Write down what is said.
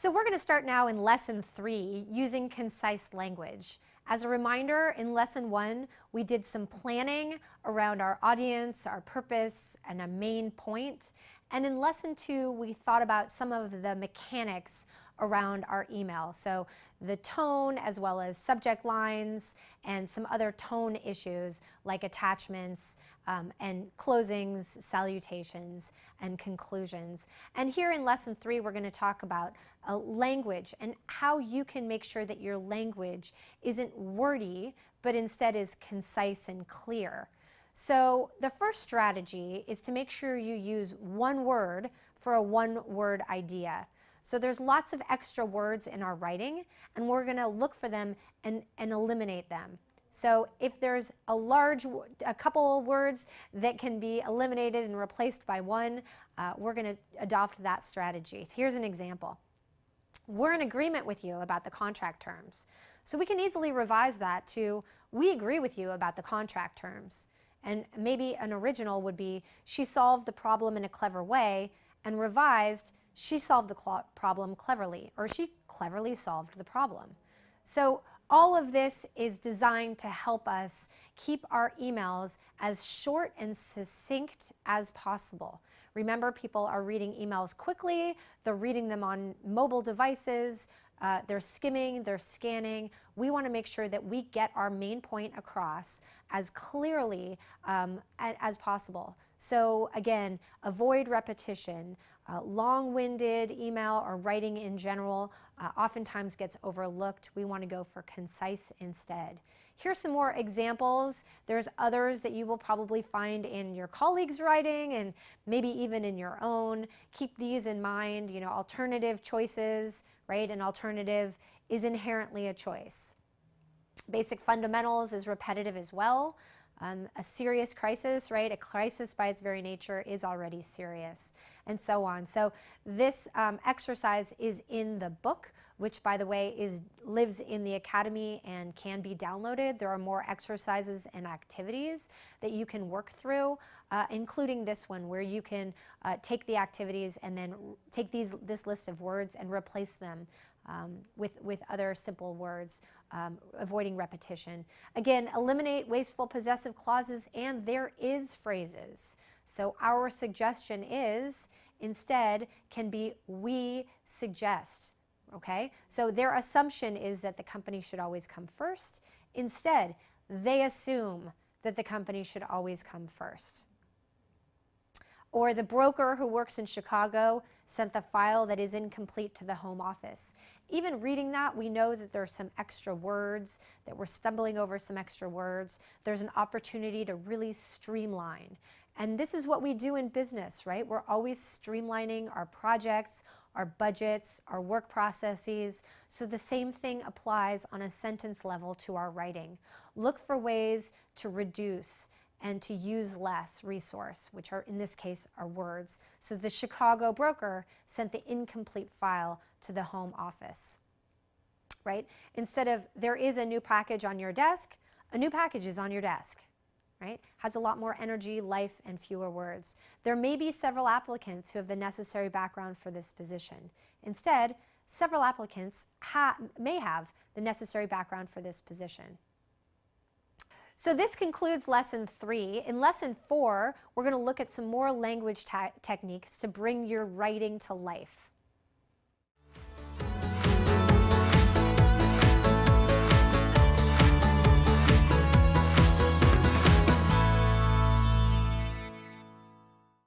So we're going to start now in Lesson 3 using concise language. As a reminder, in Lesson 1, we did some planning around our audience, our purpose, and a main point. And in Lesson 2, we thought about some of the mechanics around our email. So the tone as well as subject lines and some other tone issues like attachments and closings, salutations, and conclusions. And here in Lesson 3, we're going to talk about language and how you can make sure that your language isn't wordy, but instead is concise and clear. So the first strategy is to make sure you use one word for a one-word idea. So there's lots of extra words in our writing, and we're going to look for them and eliminate them. So if there's a couple words that can be eliminated and replaced by one, we're going to adopt that strategy. So here's an example. We're in agreement with you about the contract terms. So we can easily revise that to, we agree with you about the contract terms. And maybe an original would be, she solved the problem in a clever way, and revised, she solved the problem cleverly, or she cleverly solved the problem. So all of this is designed to help us keep our emails as short and succinct as possible. Remember, people are reading emails quickly, they're reading them on mobile devices, they're skimming, they're scanning. We want to make sure that we get our main point across as clearly as possible. So again, avoid repetition. Long-winded email or writing in general oftentimes gets overlooked. We want to go for concise instead. Here's some more examples. There's others that you will probably find in your colleagues' writing and maybe even in your own. Keep these in mind. You know, alternative choices, right? An alternative is inherently a choice. Basic fundamentals is repetitive as well. A serious crisis, right? A crisis by its very nature is already serious, and so on. So this exercise is in the book, which, by the way, lives in the Academy and can be downloaded. There are more exercises and activities that you can work through, including this one, where you can take the activities and then take this list of words and replace them with other simple words, avoiding repetition. Again, eliminate wasteful possessive clauses and there is phrases. So our suggestion is, instead, can be we suggest. Okay? So their assumption is that the company should always come first. Instead, they assume that the company should always come first. Or the broker who works in Chicago sent the file that is incomplete to the home office. Even reading that, we know that there's some extra words, that we're stumbling over some extra words. There's an opportunity to really streamline. And this is what we do in business, right? We're always streamlining our projects, our budgets, our work processes. So the same thing applies on a sentence level to our writing. Look for ways to reduce and to use less resource, which are, in this case, are words. So the Chicago broker sent the incomplete file to the home office, right? Instead of, there is a new package on your desk, a new package is on your desk, right? Has a lot more energy, life, and fewer words. There may be several applicants who have the necessary background for this position. Instead, several applicants may have the necessary background for this position. So this concludes Lesson 3. In Lesson 4, we're going to look at some more language techniques to bring your writing to life.